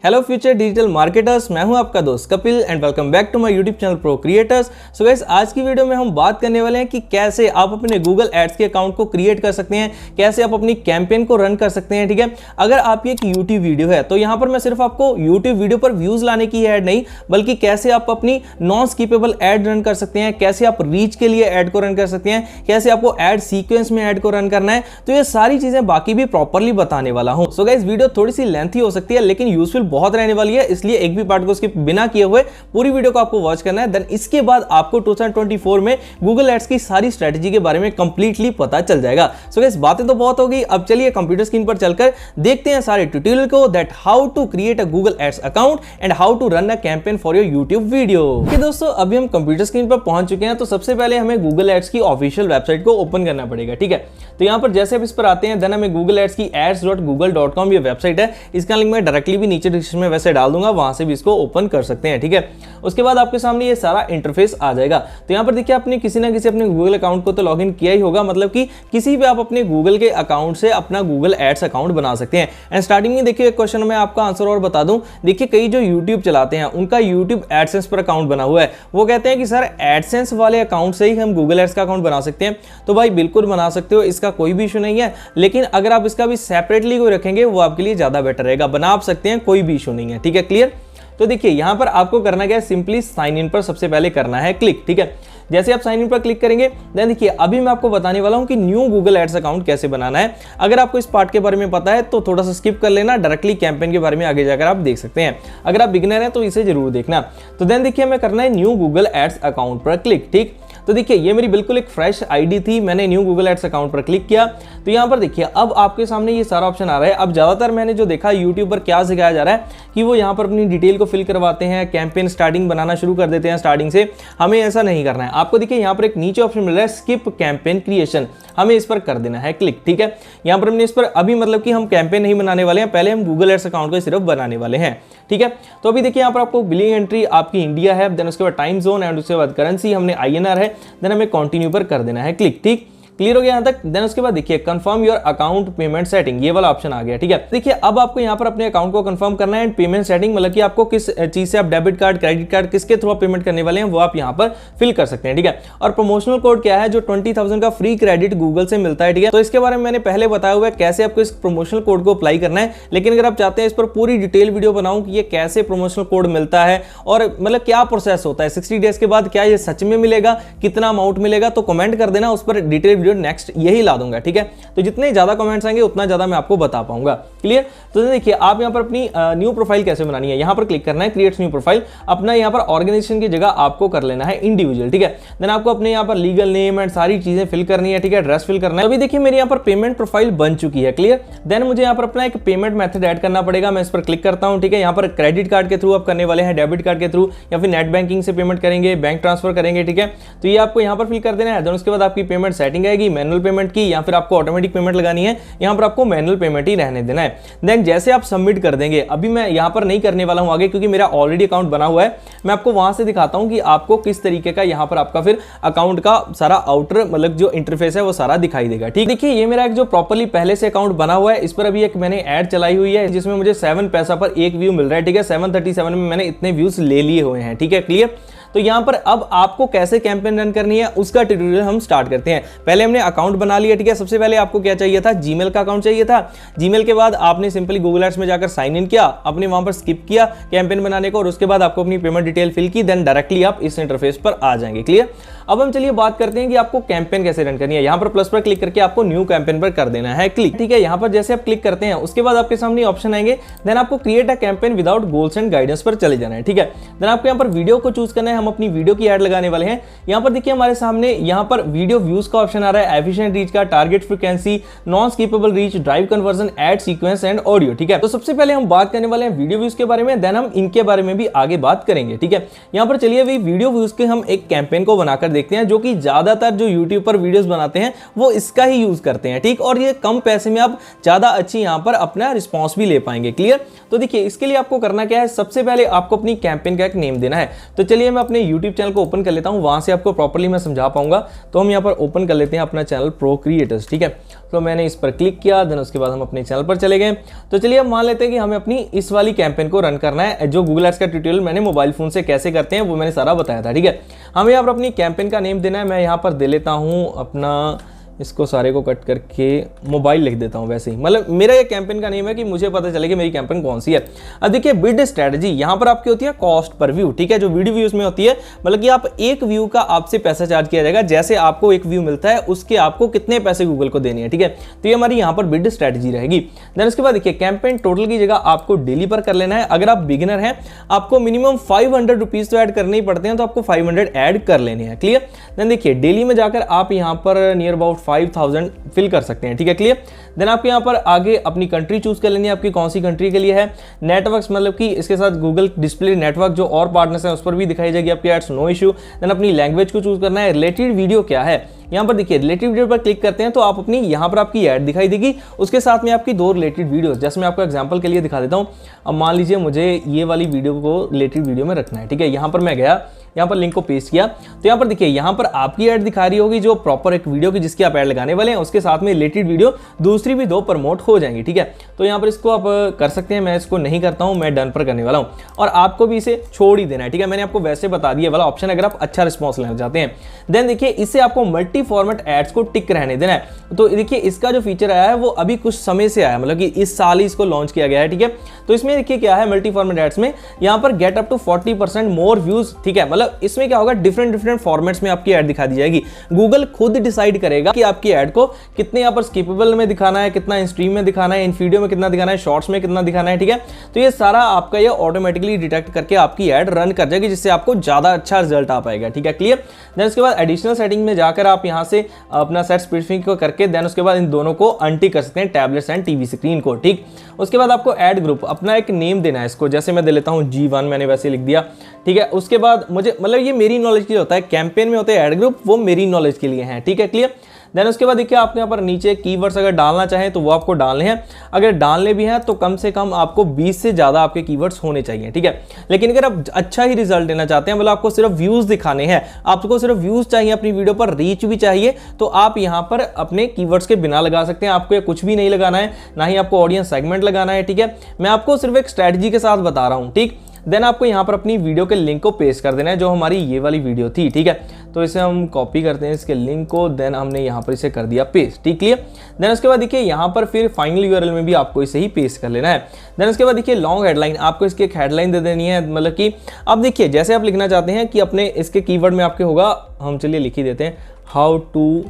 Hello future digital marketers, मैं हूं आपका दोस्त Kapil and welcome back to my YouTube channel pro creators. So guys, आज की वीडियो में हम बात करने वाले हैं कि कैसे आप अपने गूगल एड्स के अकाउंट को क्रिएट कर सकते हैं, कैसे आप अपनी कैंपेन को रन कर सकते हैं। ठीक है, अगर आपकी एक यूट्यूब वीडियो है तो यहां पर मैं सिर्फ आपको यूट्यूब वीडियो पर व्यूज लाने की ऐड नहीं, बल्कि कैसे आप अपनी नॉन स्किपेबल एड रन कर सकते हैं, कैसे आप रीच के लिए एड को रन कर सकते हैं, कैसे आपको एड सीक्वेंस में एड को रन करना है, तो ये सारी चीजें बाकी भी प्रॉपर्ली बताने वाला हूं। सो गाइस, वीडियो थोड़ी सी लेंथी हो सकती है लेकिन यूजफुल बहुत रहने वाली है, इसलिए एक भी पार्ट को स्किप बिना किए हुए पूरी वीडियो को आपको वॉच करना है। देन इसके बाद आपको 2024 में गूगल एड्स की सारी स्ट्रेटजी के बारे में कंप्लीटली पता चल जाएगा। सो गाइस, बातें तो बहुत हो गई, अब चलिए कंप्यूटर स्क्रीन पर चलकर देखते हैं सारे ट्यूटोरियल को, that how to create a Google ads account and how to run a campaign for your YouTube video. Okay दोस्तों, अभी हम कंप्यूटर स्क्रीन पर पहुंच चुके हैं, तो सबसे पहले हमें गूगल एड्स की ऑफिशियल वेबसाइट को ओपन करना पड़ेगा। ठीक है, तो यहां पर जैसे आप इस पर आते हैं, देन हमें गूगल एड्स की ads.google.com ये वेबसाइट है, इसका लिंक मैं डायरेक्टली भी नीचे डिस्क्रिप्शन में वैसे डाल दूंगा, वहां से भी इसको ओपन कर सकते हैं। ठीक है, उसके बाद आपके सामने ये सारा इंटरफेस आ जाएगा। तो यहां पर देखिए, आपने किसी ना किसी अपने गूगल अकाउंट को तो लॉगिन किया ही होगा, मतलब कि किसी भी आप अपने गूगल के अकाउंट से अपना गूगल एड्स अकाउंट बना सकते हैं। एंड स्टार्टिंग में देखिए, एक क्वेश्चन में आपका आंसर और बता दूं, देखिए कई जो यूट्यूब चलाते हैं उनका यूट्यूब एडसेंस पर अकाउंट बना हुआ है, वो कहते हैं कि सर एडसेंस वाले अकाउंट से ही हम गूगल एड्स का अकाउंट बना सकते हैं। तो भाई बिल्कुल बना सकते हो, इसका कोई भी इशू नहीं है, लेकिन अगर आप इसका भी सेपरेटली कोई रखेंगे वो आपके लिए ज्यादा बेटर रहेगा। बना आप सकते हैं, कोई भी इशू नहीं है। ठीक है, क्लियर। तो देखिए यहां पर आपको करना क्या है, सिंपली साइन इन पर सबसे पहले करना है क्लिक। ठीक है, जैसे आप साइन इन पर क्लिक करेंगे, देन देखिए अभी मैं आपको बताने वाला हूं कि न्यू गूगल एड्स अकाउंट कैसे बनाना है। अगर आपको इस पार्ट के बारे में पता है तो थोड़ा सा स्किप कर लेना, डायरेक्टली कैंपेन के बारे में आगे जाकर आप देख सकते हैं। अगर आप बिगिनर हैं तो इसे जरूर देखना। तो देन देखिए, हमें करना है न्यू गूगल एड्स अकाउंट पर क्लिक। ठीक, तो देखिए ये मेरी बिल्कुल एक फ्रेश आईडी थी, मैंने न्यू गूगल एड्स अकाउंट पर क्लिक किया। तो यहाँ पर देखिए अब आपके सामने ये सारा ऑप्शन आ रहा है। अब ज्यादातर मैंने जो देखा यूट्यूब पर क्या सिखाया जा रहा है कि वो यहाँ पर अपनी डिटेल को फिल करवाते हैं, कैंपेन स्टार्टिंग बनाना शुरू कर देते हैं स्टार्टिंग से। हमें ऐसा नहीं करना है। आपको देखिए यहाँ पर एक नीचे ऑप्शन मिल रहा है स्किप कैंपेन क्रिएशन, हमें इस पर कर देना है क्लिक। ठीक है, यहाँ पर हमने इस पर अभी मतलब कि हम कैंपेन नहीं बनाने वाले हैं, पहले हम गूगल एड्स अकाउंट को सिर्फ बनाने वाले हैं। ठीक है, तो अभी देखिए यहाँ पर आपको बिलिंग एंट्री आपकी इंडिया है, देन उसके बाद टाइम जोन एंड उसके बाद करेंसी हमने INR है, देन हमें कंटिन्यू पर कर देना है क्लिक। ठीक, क्लियर हो गया यहाँ तक। देन उसके बाद देखिए confirm your account payment setting, ये वाला ऑप्शन आ गया। ठीक है, देखिए अब आपको यहाँ पर अपने अकाउंट को कंफर्म करना है। एंड पेमेंट सेटिंग मतलब कि आपको किस चीज से आप डेबिट कार्ड, क्रेडिट कार्ड, किसके थ्रू आप पेमेंट करने वाले हैं वो आप यहाँ पर फिल कर सकते हैं। ठीक है, और प्रमोशनल कोड क्या है, जो 20,000 का फ्री क्रेडिट गूगल से मिलता है। ठीक है, तो इसके बारे में मैंने पहले बताया हुआ है कैसे आपको इस प्रमोशनल कोड को अप्लाई करना है, लेकिन अगर आप चाहते हैं इस पर पूरी डिटेल वीडियो बनाऊं कि ये कैसे प्रमोशनल कोड मिलता है और मतलब क्या प्रोसेस होता है, 60 डेज के बाद क्या ये सच में मिलेगा, कितना अमाउंट मिलेगा, तो कमेंट कर देना, उस पर डिटेल वीडियो नेक्स्ट यही ला दूंगा। ठीक है, तो जितने ज्यादा कमेंट्स आएंगे उतना ज्यादा मैं आपको बता पाऊंगा। क्लियर। तो देखिए आप यहां पर अपनी न्यू प्रोफाइल कैसे बनानी है, यहां पर क्लिक करना है क्रिएट न्यू प्रोफाइल। अपना यहां पर ऑर्गेनाइजेशन की जगह आपको कर लेना है इंडिविजुअल। ठीक है, देन आपको अपने यहां पर लीगल नेम एंड सारी चीजें फिल करनी है। ठीक है, एड्रेस फिल करना है। अभी देखिए मेरी यहां पर पेमेंट प्रोफाइल बन चुकी है। क्लियर। देन मुझे यहां पर अपना एक पेमेंट मेथड ऐड करना पड़ेगा, मैं इस पर क्लिक करता हूं। ठीक है, यहां पर क्रेडिट कार्ड के थ्रू आप करने वाले हैं, डेबिट कार्ड के थ्रू, या फिर नेट बैंकिंग से पेमेंट करेंगे, बैंक ट्रांसफर करेंगे। ठीक है, तो ये आपको यहां पर फिल कर देना है। देन उसके बाद आपकी पेमेंट सेटिंग आएगी, मैनुअल पेमेंट की या फिर आपको ऑटोमेटिक पेमेंट लगानी है, यहां पर आपको मैनुअल पेमेंट ही रहने देना है। देन जैसे आप सबमिट कर देंगे, अभी मैं यहां पर नहीं करने वाला हूं आगे क्योंकि मेरा ऑलरेडी अकाउंट बना हुआ है, मैं आपको वहां से दिखाता हूं कि आपको किस तरीके का यहां पर आपका फिर अकाउंट का सारा आउटर मतलब जो इंटरफेस है वो सारा दिखाई देगा। ठीक, देखिए ये मेरा एक जो प्रॉपर्ली पहले से अकाउंट बना हुआ है, इस पर अभी एक मैंने ऐड चलाई हुई है जिसमें मुझे 7 पैसा पर एक व्यू मिल रहा है। ठीक है, 737 में मैंने इतने व्यूज ले लिए हुए हैं। ठीक है, क्लियर। तो यहां पर अब आपको कैसे कैंपेन रन करनी है उसका ट्यूटोरियल हम स्टार्ट करते हैं। पहले हमने अकाउंट बना लिया। ठीक है, सबसे पहले आपको क्या चाहिए था, जीमेल का अकाउंट चाहिए था। जीमेल के बाद आपने सिंपली गूगल एड्स में जाकर साइन इन किया, आपने वहां पर स्किप किया कैंपेन बनाने को, और उसके बाद आपको अपनी पेमेंट डिटेल फिल की, देन डायरेक्टली आप इस इंटरफेस पर आ जाएंगे। क्लियर। अब हम चलिए बात करते हैं कि आपको कैंपेन कैसे रन करनी है। यहां पर प्लस पर क्लिक करके आपको न्यू कैंपेन पर कर देना है क्लिक। ठीक है, यहां पर जैसे आप क्लिक करते हैं उसके बाद आपके सामने ऑप्शन आएंगे, देन आपको create a campaign without goals and guidance पर चले जाना है। ठीक है, देन आपको यहां पर वीडियो को चूज करना है, हम अपनी वीडियो की ऐड लगाने वाले हैं। यहां पर देखिए हमारे सामने यहां पर वीडियो व्यूज का ऑप्शन आ रहा है, एफिशिएंट रीच का, target frequency, non skippable reach, drive conversion, ad sequence and audio. ठीक है, तो सबसे पहले हम बात करने वाले हैं वीडियो व्यूज के बारे में, देन हम इनके बारे में भी आगे बात करेंगे। ठीक है, यहां पर चलिए अभी वीडियो व्यूज के हम एक कैंपेन को बनाकर देखते हैं, जो कि ज्यादातर जो यूट्यूब पर वीडियोस बनाते हैं वो इसका ही यूज करते हैं। ठीक, और ये कम पैसे में आप ज्यादा अच्छी यहां पर अपना रिस्पॉन्स भी ले पाएंगे। क्लियर। तो देखिए इसके लिए आपको करना क्या है, सबसे पहले आपको अपनी कैंपेन का एक नेम देना है। तो चलिए मैं अपने यूट्यूब चैनल को ओपन कर लेता हूँ, वहाँ से आपको प्रॉपर्ली मैं समझा पाऊंगा। तो हम यहाँ पर ओपन कर लेते हैं अपना चैनल प्रो क्रिएटर्स, ठीक है। तो मैंने इस पर क्लिक किया, देन उसके बाद हम अपने चैनल पर चले गए। तो चलिए अब मान लेते हैं कि हमें अपनी इस वाली कैंपेन को रन करना है। जो गूगल एड्स का ट्यूटोरियल मैंने मोबाइल फोन से कैसे करते हैं वो मैंने सारा बताया था, ठीक है। हमें यहाँ पर अपनी कैंपेन का नेम देना है। मैं यहाँ पर दे लेता हूँ अपना, इसको सारे को कट करके मोबाइल लिख देता हूं। वैसे ही मतलब मेरा ये कैंपेन का नेम है कि मुझे पता चले कि मेरी कैंपेन कौन सी है। अब देखिए बिड स्ट्रेटजी यहां पर आपकी होती है कॉस्ट पर व्यू, ठीक है, जो वीडियो व्यूज में होती है, मतलब कि आप एक व्यू का आपसे पैसा चार्ज किया जाएगा। जैसे आपको एक व्यू मिलता है उसके आपको कितने पैसे गूगल को देने हैं, ठीक है। तो ये हमारी यहां पर बिड स्ट्रेटजी रहेगी। देन उसके बाद देखिए कैंपेन टोटल की जगह आपको डेली पर कर लेना है। अगर आप बिगिनर हैं आपको मिनिमम 500 रुपीज तो ऐड करने ही पड़ते हैं, तो आपको 500 ऐड कर लेने हैं, क्लियर। देन देखिए डेली में जाकर आप यहां पर नियर अबाउट 5000 फिल कर सकते हैं, ठीक है, क्लियर। देन आपके यहाँ पर आगे अपनी कंट्री चूज कर लेनी है, आपकी कौन सी कंट्री के लिए है। नेटवर्क्स मतलब कि इसके साथ गूगल डिस्प्ले नेटवर्क जो और पार्टनर्स हैं उस पर भी दिखाई जाएगी आपकी एड्स, नो इशू। देन अपनी लैंग्वेज को चूज करना है। रिलेटेड वीडियो क्या है, यहाँ पर देखिए रिलेटेड वीडियो पर क्लिक करते हैं तो आप अपनी यहाँ पर आपकी ऐड दिखाई देगी, उसके साथ में आपकी 2 रिलेटेड वीडियो। जैसे मैं आपको एग्जांपल के लिए दिखा देता हूँ। अब मान लीजिए मुझे ये वाली वीडियो को रिलेटेड वीडियो में रखना है, ठीक है। यहाँ पर मैं गया, यहाँ पर लिंक को पेस्ट किया, तो यहाँ पर देखिए यहाँ पर आपकी ऐड दिखा रही होगी जो प्रॉपर एक वीडियो की जिसकी आप ऐड लगाने वाले हैं, उसके साथ में रिलेटेड वीडियो दूसरी भी 2 प्रमोट हो जाएंगी, ठीक है। तो यहाँ पर इसको आप कर सकते हैं, मैं इसको नहीं करता हूँ, मैं डन पर करने वाला हूँ। और आपको भी इसे छोड़ ही देना है, ठीक है। मैंने आपको वैसे बता दिया वाला ऑप्शन अगर आप अच्छा रिस्पॉन्स लेना चाहते हैं। देन देखिए इससे आपको मल्टी फॉर्मेट एड्स को टिक रहने देना है। तो देखिए इसका जो फीचर आया है वो अभी कुछ समय से आया है, मतलब कि इस साल ही इसको लॉन्च किया गया है, ठीक है। तो इसमें देखिए क्या है मल्टी फॉर्मेट एड्स में यहाँ पर get up to 40% more views, ठीक है। मतलब इसमें क्या होगा डिफरेंट फॉर्मेट्स में आपकी ऐड दिखा दी जाएगी। गूगल खुद डिसाइड करेगा कि आपकी ऐड को कितने यहाँ पर स्किपेबल में दिखाना है, कितना इन स्ट्रीम में दिखाना है, इन वीडियो में कितना दिखाना है, शॉर्ट्स में कितना दिखाना है, ठीक है। तो ये सारा आपका ये ऑटोमेटिकली डिटेक्ट करके आपकी ऐड रन कर जाएगी, जिससे आपको ज्यादा अच्छा रिजल्ट आ पाएगा, ठीक है, क्लियर। देन उसके बाद एडिशनल सेटिंग में जाकर आप यहाँ से अपना सेट स्पेसिफिक को करके देन उसके बाद इन दोनों को अनटिक कर सकते हैं, टैबलेट्स एंड टीवी स्क्रीन को, ठीक। उसके बाद आपको ऐड ग्रुप अपना एक नेम देना है इसको, जैसे मैं दे लेता हूँ G1, मैंने वैसे लिख दिया, ठीक है। उसके बाद मुझे मतलब ये मेरी नॉलेज के लिए होता है, कैंपेन में होते हैं ऐड ग्रुप, वो मेरी नॉलेज के लिए हैं, ठीक है, क्लियर। देन उसके बाद देखिए आपके यहाँ पर नीचे कीवर्ड्स अगर डालना चाहें तो वो आपको डालने हैं। अगर डालने भी हैं तो कम से कम आपको 20 से ज़्यादा आपके कीवर्ड्स होने चाहिए, ठीक है। लेकिन अगर आप अच्छा ही रिजल्ट लेना चाहते हैं, मतलब आपको सिर्फ व्यूज़ दिखाने हैं, आपको सिर्फ व्यूज़ चाहिए, अपनी वीडियो पर रीच भी चाहिए, तो आप यहाँ पर अपने कीवर्ड्स के बिना लगा सकते हैं। आपको कुछ भी नहीं लगाना है, ना ही आपको ऑडियंस सेगमेंट लगाना है, ठीक है। मैं आपको सिर्फ एक स्ट्रैटेजी के साथ बता रहा हूँ, ठीक। देन आपको यहाँ पर अपनी वीडियो के लिंक को पेस्ट कर देना है, जो हमारी ये वाली वीडियो थी, ठीक है। तो इसे हम कॉपी करते हैं इसके लिंक को, देन हमने यहाँ पर इसे कर दिया पेस्ट, ठीक, क्लियर। देन उसके बाद देखिए यहाँ पर फिर फाइनल यूआरएल में भी आपको इसे ही पेस्ट कर लेना है। देन उसके बाद देखिए लॉन्ग हेडलाइन, आपको इसकी एक हेडलाइन दे देनी है, मतलब कि अब देखिए जैसे आप लिखना चाहते हैं कि अपने इसके कीवर्ड में आपके होगा, हम चलिए लिख ही देते हैं, how to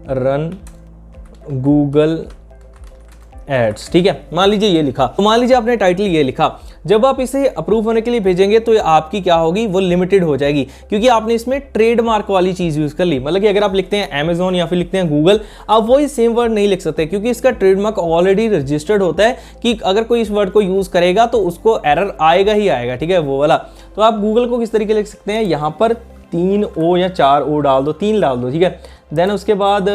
run Google ads, ठीक है। मान लीजिए ये लिखा, तो मान लीजिए आपने टाइटल ये लिखा, जब आप इसे अप्रूव होने के लिए भेजेंगे तो आपकी क्या होगी, वो लिमिटेड हो जाएगी, क्योंकि आपने इसमें ट्रेडमार्क वाली चीज यूज कर ली। मतलब कि अगर आप लिखते हैं अमेजोन या फिर लिखते हैं गूगल, आप वही सेम वर्ड नहीं लिख सकते, क्योंकि इसका ट्रेडमार्क ऑलरेडी रजिस्टर्ड होता है कि अगर कोई इस वर्ड को यूज करेगा तो उसको एरर आएगा ही आएगा, ठीक है, वो वाला। तो आप गूगल को किस तरीके लिख सकते हैं, यहाँ पर 3 ओ या 4 ओ डाल दो, 3 डाल दो, ठीक है। देन उसके बाद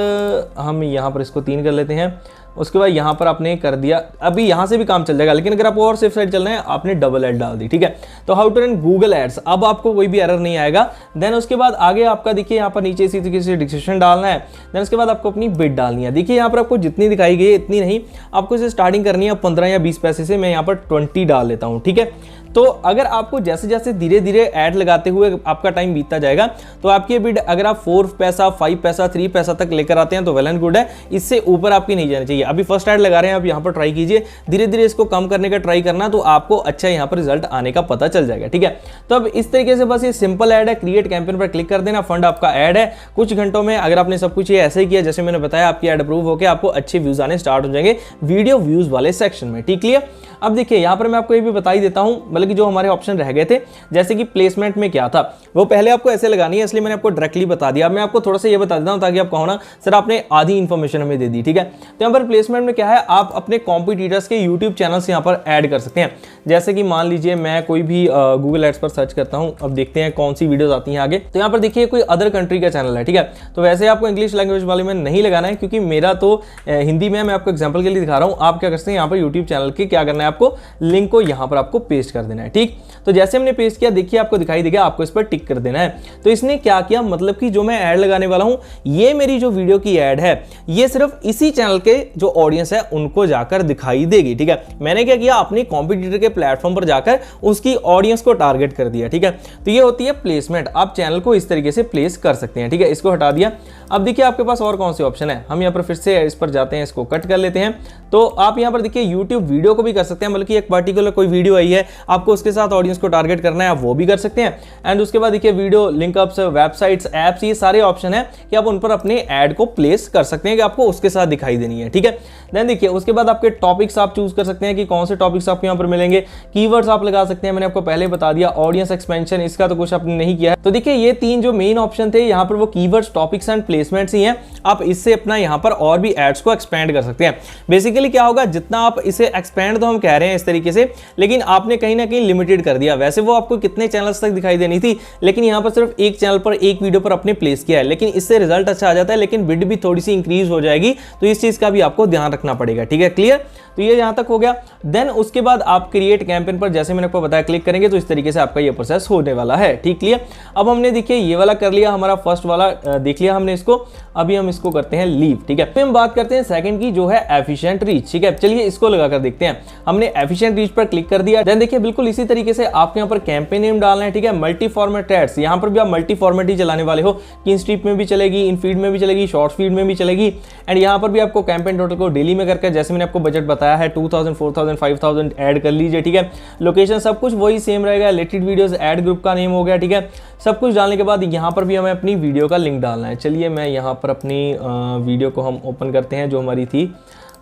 हम यहाँ पर इसको 3 कर लेते हैं। उसके बाद यहाँ पर आपने कर दिया, अभी यहाँ से भी काम चल जाएगा, लेकिन अगर आपको और सेफ साइड चलना है आपने डबल एड डाल दी, ठीक है। तो how to run Google ads, अब आपको कोई भी एरर नहीं आएगा। देन उसके बाद आगे आपका देखिए यहाँ पर नीचे इसी तरीके से डिस्क्रिप्शन डालना है। देन उसके बाद आपको अपनी बिड डालनी है। देखिए यहाँ पर आपको जितनी दिखाई गई है इतनी नहीं, आपको इसे स्टार्टिंग करनी है 15 या 20 पैसे से। मैं यहाँ पर 20 डाल लेता हूँ, ठीक है। तो अगर आपको जैसे जैसे धीरे धीरे ऐड लगाते हुए आपका टाइम बीतता जाएगा तो आपकी बिड अगर आप 4 पैसा 5 पैसा 3 पैसा तक लेकर आते हैं तो वेल एंड गुड है, इससे ऊपर आपकी नहीं जानी चाहिए। अभी फर्स्ट ऐड लगा रहे हैं, आप यहाँ पर ट्राई कीजिए, धीरे धीरे इसको कम करने का ट्राई करना, तो आपको अच्छा यहाँ पर रिजल्ट आने का पता चल जाएगा, ठीक है। तो अब इस तरीके से बस ये सिंपल ऐड है, क्रिएट कैंपेन पर क्लिक कर देना, फंड आपका ऐड है। कुछ घंटों में अगर आपने सब कुछ ये ऐसे ही किया जैसे मैंने बताया, आपकी ऐड अप्रूव होकर आपको अच्छे व्यूज आने स्टार्ट हो जाएंगे वीडियो व्यूज वाले सेक्शन में, ठीक है। अब देखिए यहाँ पर मैं आपको ये भी बता ही देता हूँ, मतलब कि जो हमारे ऑप्शन रह गए थे, जैसे कि प्लेसमेंट में क्या था, वो पहले आपको ऐसे लगानी है, इसलिए मैंने आपको डायरेक्टली बता दिया। अब मैं आपको थोड़ा सा ये बता देता हूँ ताकि आप कहो ना सर आपने आधी इन्फॉर्मेशन हमें दे दी, ठीक है। तो यहाँ पर प्लेसमेंट में क्या है, आप अपने कॉम्पिटिटर्स के यूट्यूब चैनल्स यहाँ पर ऐड कर सकते हैं। जैसे कि मान लीजिए मैं कोई भी गूगल एड्स पर सर्च करता हूँ, अब देखते हैं कौन सी वीडियोस आती हैं आगे। तो यहाँ पर देखिए कोई अदर कंट्री का चैनल है, ठीक है। तो वैसे आपको इंग्लिश लैंग्वेज वाले में नहीं लगाना है, क्योंकि मेरा तो हिंदी में, मैं आपको एग्जाम्पल के लिए दिखा रहा हूँ। आप क्या करते हैं, यहाँ पर यूट्यूब चैनल के क्या करना है, आपको लिंक को यहाँ पर आपको पेस्ट कर देना देना है। ठीक, तो जैसे हमने पेस्ट किया देखिए आपको दिखाई देगा, आपको इस पर टिक कर देना है। तो इसने क्या किया, मतलब कि जो मैं ऐड लगाने वाला हूं, ये मेरी जो वीडियो की ऐड है ये सिर्फ इसी चैनल के जो ऑडियंस है उनको जाकर दिखाई देगी। ठीक है, मैंने क्या किया, अपनी कॉम्पिटिटर के प्लेटफॉर्म पर जाकर उसकी ऑडियंस को टारगेट कर दिया। ठीक है, तो ये होती है प्लेसमेंट। आप चैनल को इस तरीके से प्लेस कर सकते हैं। ठीक है, इसको हटा दिया। अब देखिए आपके पास और कौन से ऑप्शन है, हम यहाँ पर फिर से इस पर जाते हैं, इसको कट कर लेते हैं। तो आप यहाँ पर देखिए यूट्यूब वीडियो को भी कर सकते हैं, बल्कि एक पर्टिकुलर कोई वीडियो आई है आपको उसके साथ ऑडियंस को टारगेट करना है, आप वो भी कर सकते हैं। एंड उसके बाद देखिए वीडियो लिंकअप्स, वेबसाइट्स, एप्स, ये सारे ऑप्शन है कि आप उन पर अपने ऐड को प्लेस कर सकते हैं कि आपको उसके साथ दिखाई देनी है। ठीक है, देन देखिए उसके बाद आपके टॉपिक्स आप चूज कर सकते हैं कि कौन से टॉपिक्स आपको यहाँ पर मिलेंगे। कीवर्ड्स आप लगा सकते हैं, मैंने आपको पहले बता दिया। ऑडियंस एक्सपेंशन, इसका तो कुछ आपने नहीं किया है। तो देखिए ये तीन जो मेन ऑप्शन थे यहाँ पर वो कीवर्ड्स, टॉपिक्स एंड प्लेसमेंट्स ही हैं। आप इससे अपना यहाँ पर और भी एड्स को एक्सपेंड कर सकते हैं। बेसिकली क्या होगा, जितना आप इसे एक्सपेंड तो हम कह रहे हैं इस तरीके से, लेकिन आपने कहीं ना कहीं लिमिटेड कर दिया। वैसे वो आपको कितने चैनल्स तक दिखाई देनी थी, लेकिन यहाँ पर सिर्फ एक चैनल पर एक वीडियो पर आपने प्लेस किया है, लेकिन इससे रिजल्ट अच्छा आ जाता है, लेकिन बिड भी थोड़ी सी इंक्रीज हो जाएगी। तो इस चीज का भी आपको ध्यान रखना पड़ेगा। ठीक है, क्लियर। तो ये यहां तक हो गया। देन उसके बाद आप क्रिएट कैंपेन पर जैसे मैंने आपको बताया क्लिक करेंगे तो इस तरीके से आपका ये प्रोसेस होने वाला है। ठीक, क्लियर। अब हमने देखिए ये वाला कर लिया, हमारा फर्स्ट वाला देख लिया हमने इसको। अभी हम इसको करते हैं लीव। ठीक है, फिर हम बात करते हैं सेकंड की, जो है एफिशिएंट रीच। ठीक है, चलिए इसको लगाकर देखते हैं। हमने एफिशिएंट रीच पर क्लिक कर दिया। देन देखिए बिल्कुल इसी तरीके से आपको यहाँ पर कैंपेन नेम डालना है। ठीक है, मल्टी फॉर्मेट एड्स, यहाँ पर भी आप मल्टी फॉर्मेट ही चलाने वाले हो कि इन स्ट्रीप में भी चलेगी, इन फीड में भी चलेगी, शॉर्ट फीड में भी चलेगी। एंड यहाँ पर भी आपको कैंपेन टोटल को डेली में करके, जैसे मैंने आपको बजट बताया है 2000, 4000, 5000 ऐड कर लीजिए। ठीक है, लोकेशन सब कुछ वही सेम रहेगा। रिलेटेड वीडियोस, ऐड ग्रुप का नेम हो गया। ठीक है, सब कुछ डालने के बाद यहाँ पर भी हमें अपनी वीडियो का लिंक डालना है। चलिए मैं यहाँ पर अपनी वीडियो को हम ओपन करते हैं जो हमारी थी,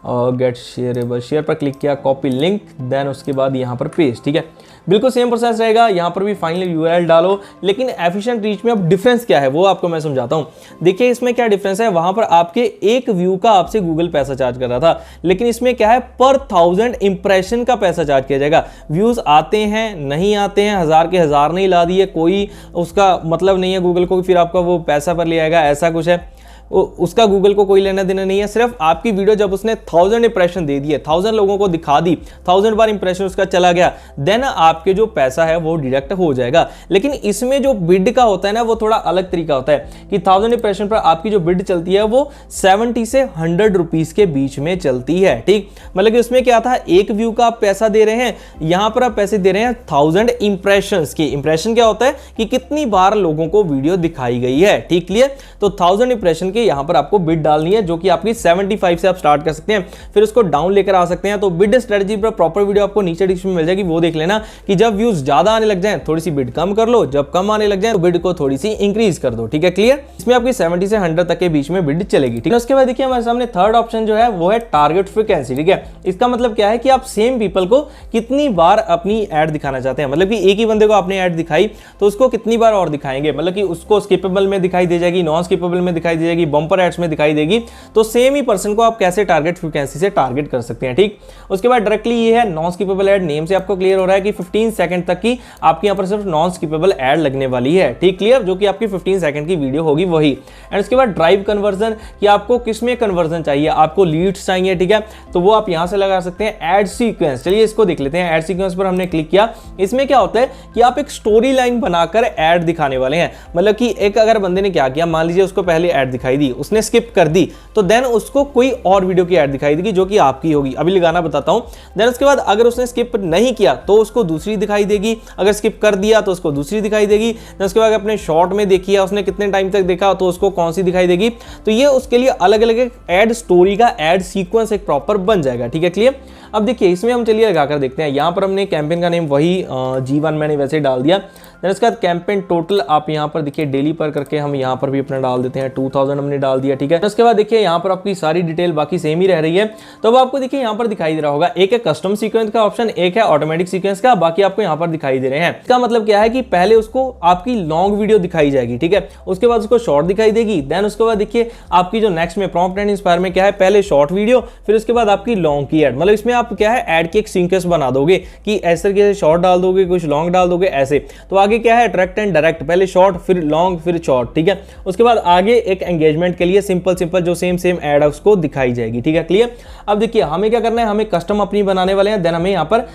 गेट शेयरेबल, शेयर पर क्लिक किया, कॉपी लिंक, देन उसके बाद यहाँ पर पेस्ट। ठीक है, बिल्कुल सेम प्रोसेस रहेगा। यहाँ पर भी फाइनल यूआरएल डालो, लेकिन एफिशिएंट रीच में अब डिफरेंस क्या है वो आपको मैं समझाता हूँ। देखिए इसमें क्या डिफरेंस है, वहां पर आपके एक व्यू का आपसे गूगल पैसा चार्ज कर रहा था, लेकिन इसमें क्या है, पर 1000 इंप्रेशन का पैसा चार्ज किया जाएगा। व्यूज आते हैं नहीं आते हैं, 1000 के 1000 नहीं ला दिए, कोई उसका मतलब नहीं है गूगल को, फिर आपका वो पैसा पर ले आएगा, ऐसा कुछ है। उसका गूगल को कोई लेना देना नहीं है। सिर्फ आपकी वीडियो जब उसने 1000 इंप्रेशन दे दिए, 1000 लोगों को दिखा दी, 1000 बार इंप्रेशन उसका चला गया, देन आपके जो पैसा है वो डिडक्ट हो जाएगा। लेकिन इसमें जो बिड का होता है ना, वो थोड़ा अलग तरीका होता है कि 1000 इंप्रेशन पर आपकी जो बिड चलती है वो 70 से 100 रुपीज के बीच में चलती है। ठीक, मतलब कि उसमें क्या था, एक व्यू का आप पैसा दे रहे हैं, यहां पर आप पैसे दे रहे हैं 1000 इंप्रेशंस की। इंप्रेशन क्या होता है कि कितनी बार लोगों को वीडियो दिखाई गई है। ठीक, क्लियर। तो 1000 इंप्रेशन यहां पर आपको बिड डालनी है, जो कि आपकी 75 से आप स्टार्ट कर सकते हैं, फिर उसको डाउन लेकर आ सकते हैं। तो बिड स्ट्रेटजी पर प्रॉपर वीडियो आपको नीचे डिस्क्रिप्शन में मिल जाएगी, वो देख लेना कि जब व्यूज ज्यादा आने लग जाएं थोड़ी सी बिड कम कर लो, जब कम आने लग जाए तो बिड को थोड़ी सी इंक्रीज कर दो। ठीक है, क्लियर। इसमें आपकी 70 से 100 तक के बीच में बिड चलेगी। ठीक है, उसके बाद देखिए हमारे सामने थर्ड ऑप्शन जो है वो है टारगेट फ्रीक्वेंसी। ठीक है, इसका मतलब क्या है कि आप सेम पीपल को कितनी बार अपनी ऐड दिखाना चाहते हैं। मतलब कि एक ही बंदे को आपने ऐड दिखाई तो उसको कितनी बार और दिखाएंगे, मतलब कि उसको स्किपेबल में दिखाई दे जाएगी, नॉन स्किपेबल में दिखाई दे जाएगी, बम्पर एड्स में दिखाई देगी। तो सेम ही पर्सन को आप कैसे टारगेट फ्रीक्वेंसी से टारगेट कर सकते हैं। ठीक, उसके बाद डायरेक्टली ये है नॉन स्किपेबल ऐड, नेम से आपको क्लियर हो रहा है कि 15 सेकंड तक की आपकी यहां पर सिर्फ नॉन स्किपेबल ऐड लगने वाली है। ठीक, क्लियर, जो कि आपकी 15 सेकंड की वीडियो होगी वही। एंड उसके बाद ड्राइव कन्वर्जन, कि आपको किसमें कन्वर्जन चाहिए, आपको लीड्स चाहिए। ठीक है, तो वो आप यहां से लगा सकते हैं। एड सीक्वेंस, चलिए इसको देख लेते हैं। एड सीक्वेंस पर हमने क्लिक किया। इसमें क्या होता है कि आप एक स्टोरी लाइन बनाकर ऐड दिखाने वाले हैं। मतलब कि एक अगर बंदे ने क्या किया, मान लीजिए उसको पहले ऐड दिखाई दी, उसने स्किप कर दी, तो देन उसको कोई और वीडियो की ऐड दिखाई देगी जो कि आपकी होगी। अभी लगाना बताता हूं। देन उसके बाद अगर उसने स्किप नहीं किया तो उसको दूसरी दिखाई देगी, अगर स्किप कर दिया तो उसको दूसरी दिखाई देगी। देन उसके बाद अपने शॉर्ट में देखी है, उसने कितने टाइम तक देखा तो उसको कौन सी दिखाई देगी। तो ये उसके लिए अलग अलग ऐड स्टोरी का ऐड सीक्वेंस एक प्रॉपर बन जाएगा। ठीक है, क्लियर। अब देखिए इसमें हम चलिए लगाकर देखते हैं। यहां पर हमने कैंपेन का नेम वही G1 मैंने वैसे ही डाल दिया। देन उसके बाद कैंपेन टोटल आप यहां पर देखिए डेली पर करके हम यहां पर भी अपना डाल देते हैं, 2000 हमने डाल दिया। ठीक है, उसके बाद देखिए यहां पर आपकी सारी डिटेल बाकी सेम ही रह रही है। तो अब आपको देखिए यहां पर दिखाई दे रहा होगा, एक है कस्टम सीक्वेंस का ऑप्शन, एक है ऑटोमेटिक सीक्वेंस का, बाकी आपको यहां पर दिखाई दे रहे हैं। इसका मतलब क्या है कि पहले उसको आपकी लॉन्ग वीडियो दिखाई जाएगी। ठीक है, उसके बाद उसको शॉर्ट दिखाई देगी। देन उसके बाद देखिए आपकी जो नेक्स्ट में प्रॉम्प्ट एंड इंस्पायर में क्या है, पहले शॉर्ट वीडियो, फिर उसके बाद आपकी लॉन्ग की ऐड। मतलब इसमें आप क्या है ऐड की एक सीक्वेंस बना दोगे कि ऐसे तरीके से शॉर्ट डाल दोगे, कुछ लॉन्ग डाल दोगे ऐसे, तो आगे क्या है डायरेक्ट एंड डायरेक्ट, पहले शॉर्ट फिर लॉन्ग फिर शॉर्ट, ठीक है। उसके बाद आगे एक एंगेजमेंट के लिए सिंपल जो सेम ऐड है उसको दिखाई जाएगी, ठीक है, क्लियर। अब देखिए हमें क्या करना है, हमें कस्टम अपनी बनाने वाले हैं, देन हमें यहाँ पर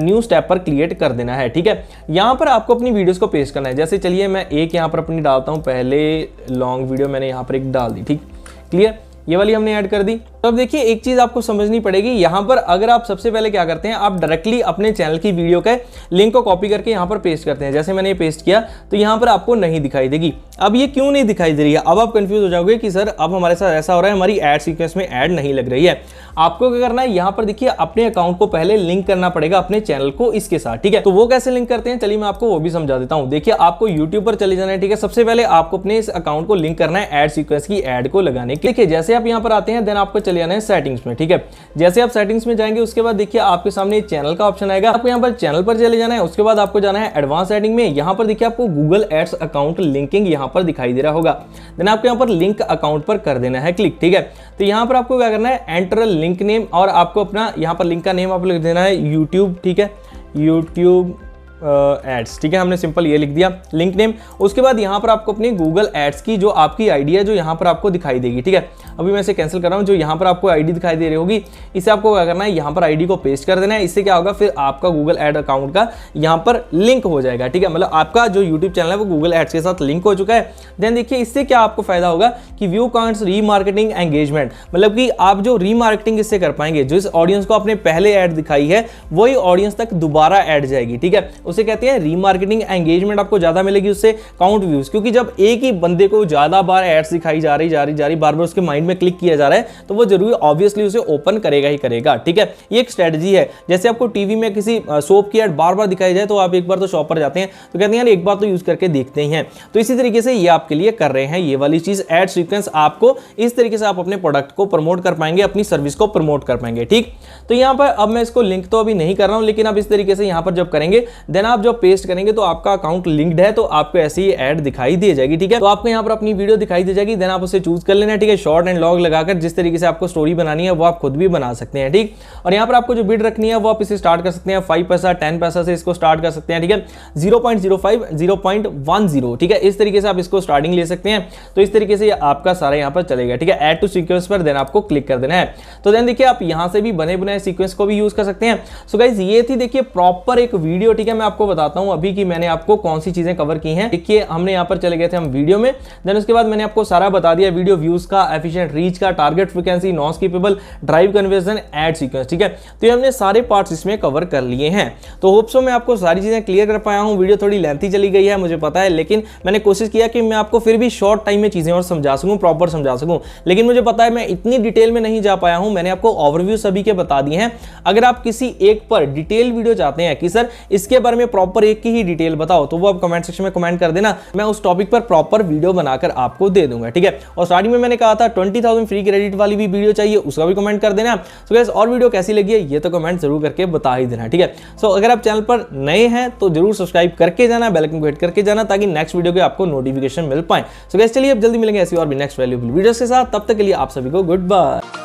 न्यू स्टेप पर क्रिएट कर देना है, ठीक है। यहाँ पर आपको अपनी वीडियोस को पेस्ट करना है। जैसे चलिए मैं एक यहाँ पर अपनी डालता हूँ, पहले लॉन्ग वीडियो मैंने यहाँ पर एक डाल दी, ठीक, क्लियर, ये वाली हमने ऐड कर दी। तो अब देखिए एक चीज आपको समझनी पड़ेगी, यहां पर अगर आप सबसे पहले क्या करते हैं, आप डायरेक्टली अपने चैनल की वीडियो के लिंक को कॉपी करके यहां पर पेस्ट करते हैं। जैसे मैंने ये पेस्ट किया तो यहां पर आपको नहीं दिखाई देगी। अब ये क्यों नहीं दिखाई दे रही है, अब आप कंफ्यूज हो जाओगे कि सर अब हमारे साथ ऐसा हो रहा है, हमारी एड सीक्वेंस में ऐड नहीं लग रही है। आपको क्या करना है, यहां पर देखिए अपने अकाउंट को पहले लिंक करना पड़ेगा अपने चैनल को इसके साथ, ठीक है। तो वो कैसे लिंक करते हैं, चलिए मैं आपको वो भी समझा देता हूं। देखिए आपको यूट्यूब पर चले जाना है, ठीक है। सबसे पहले आपको अपने इस अकाउंट को लिंक करना है एड सीक्वेंस की एड को लगाने के। देखिए जैसे आप यहां पर आते हैं, देन आपको चले जाना है सेटिंग्स में, ठीक है। जैसे आप सेटिंग्स में जाएंगे उसके बाद देखिए आपके सामने चैनल का ऑप्शन आएगा, आपको यहाँ पर चैनल पर चले जाना है। उसके बाद आपको जाना है एडवांस सेटिंग में, यहाँ पर देखिए आपको गूगल एड्स अकाउंट लिंकिंग यहाँ पर दिखाई दे रहा होगा। देन आपको यहाँ पर लिंक अकाउंट पर कर देना है क्लिक, ठीक है। तो यहाँ पर आपको क्या करना है, एंटर लिंक नेम, और आपको अपना यहाँ पर लिंक का नेम आप लिख देना है यूट्यूब, ठीक है, यूट्यूब एड्स, ठीक है। हमने सिंपल ये लिख दिया लिंक नेम। उसके बाद यहाँ पर आपको अपनी गूगल एड्स की जो आपकी आईडी है जो यहाँ पर आपको दिखाई देगी, ठीक है। अभी मैं इसे कैंसिल कर रहा हूँ, जो यहाँ पर आपको आईडी दिखाई दे रही होगी इसे आपको क्या करना है, यहाँ पर आईडी को पेस्ट कर देना है। इससे क्या होगा, फिर आपका गूगल एड अकाउंट का यहाँ पर लिंक हो जाएगा, ठीक है। मतलब आपका जो यूट्यूब चैनल है वो गूगल एड्स के साथ लिंक हो चुका है। देन देखिए इससे क्या आपको फायदा होगा कि व्यू काउंट्स, रीमार्केटिंग, एंगेजमेंट, मतलब कि आप जो रीमार्केटिंग इससे कर पाएंगे, जिस ऑडियंस को आपने पहले ऐड दिखाई है वही ऑडियंस तक दोबारा ऐड जाएगी, ठीक है। उसे कहते हैं रीमार्केटिंग। एंगेजमेंट आपको ज्यादा मिलेगी उससे, काउंट व्यूज, क्योंकि जब एक ही बंदे को ज्यादा बार एड्स दिखाई जा रही बार बार उसके माइंड में क्लिक किया जा रहा है तो वो जरूर ऑब्वियसली उसे ओपन करेगा ही करेगा, ठीक है। ये एक स्ट्रेटजी है। जैसे आपको टीवी में किसी सोप की एड बार बार दिखाई जाए तो आप एक बार तो शॉप पर जाते हैं तो कहते हैं यार एक बार तो यूज करके देखते ही हैं। तो इसी तरीके से ये आपके लिए कर रहे हैं ये वाली चीज एड सीक्वेंस। आपको इस तरीके से आप अपने प्रोडक्ट को प्रमोट कर पाएंगे, अपनी सर्विस को प्रमोट कर पाएंगे, ठीक। तो यहाँ पर अब मैं इसको लिंक तो अभी नहीं कर रहा हूं, लेकिन अब इस तरीके से यहाँ पर जब करेंगे देन आप जब पेस्ट करेंगे तो आपका अकाउंट लिंक्ड है तो आपको ऐसी ही ऐड दिखाई दे जाएगी, ठीक है। तो आपको यहाँ पर अपनी वीडियो दिखाई दे जाएगी, देन आप उसे चूज कर लेना है, ठीक है। शॉर्ट एंड लॉन्ग लगाकर जिस तरीके से आपको स्टोरी बनानी है वो आप खुद भी बना सकते हैं, ठीक। और यहाँ पर आपको जो बिड रखनी है वो आप इसे स्टार्ट कर सकते हैं 5 पैसा 10 पैसा से इसको स्टार्ट कर सकते हैं, ठीक है। 0.05 0.10, ठीक है। इस तरीके से आप इसको स्टार्टिंग ले सकते हैं। तो इस तरीके से आपका सारा यहाँ पर चलेगा, ठीक है। ऐड टू सीक्वेंस पर देन आपको क्लिक कर देना है। तो देन देखिए आप यहाँ से भी बने बनाए सीक्वेंस को भी यूज कर सकते हैं। सो गाइस ये थी देखिए प्रॉपर एक वीडियो, ठीक है। मैं आपको बताता हूँ अभी कि मैंने आपको कौन सी चीजें कवर की हैं। देखिए हमने यहाँ पर चले गए थे हम वीडियो में, देन उसके बाद मैंने आपको सारा बता दिया, वीडियो व्यूज का, एफिशिएंट रीच का, target frequency, non skippable, drive conversion, ad sequence, ठीक है। तो ये हमने सारे पार्ट्स इसमें कवर कर लिए हैं। तो होप सो मैं आपको सारी चीजें क्लियर कर पाया हूँ। वीडियो थोड़ी लेंथी चली गई है मुझे पता है, लेकिन मैंने कोशिश किया कि मैं आपको फिर भी शॉर्ट टाइम में चीजें और समझा सकूं, प्रॉपर समझा सकूं। लेकिन मुझे पता है मैं इतनी डिटेल में नहीं जा पाया हूं। मैंने आपको ओवरव्यू सभी के बता दिए हैं। अगर आप किसी एक पर डिटेल वीडियो चाहते हैं कि सर इसके बारे में प्रॉपर एक की ही डिटेल बताओ, तो वो आप कमेंट सेक्शन में कमेंट कर देना, मैं उस टॉपिक पर प्रॉपर वीडियो बनाकर आपको दे दूंगा, ठीक है। और स्टार्टिंग में मैंने कहा था 20,000 फ्री क्रेडिट वाली भी वीडियो चाहिए, उसका भी कमेंट कर देना। सो गाइस और वीडियो कैसी लगी है ये तो कमेंट जरूर करके बता ही देना, ठीक है। सो अगर आप चैनल पर नए हैं तो जरूर सब्सक्राइब करके जाना, बेल आइकन को हिट करके जाना ताकि नेक्स्ट वीडियो के आपको नोटिफिकेशन मिल पाए। सो गाइस चलिए अब जल्दी मिलेंगे ऐसी और भी नेक्स्ट वैल्यूएबल वीडियोस के साथ। तब तक के लिए आप सभी को गुड बाय।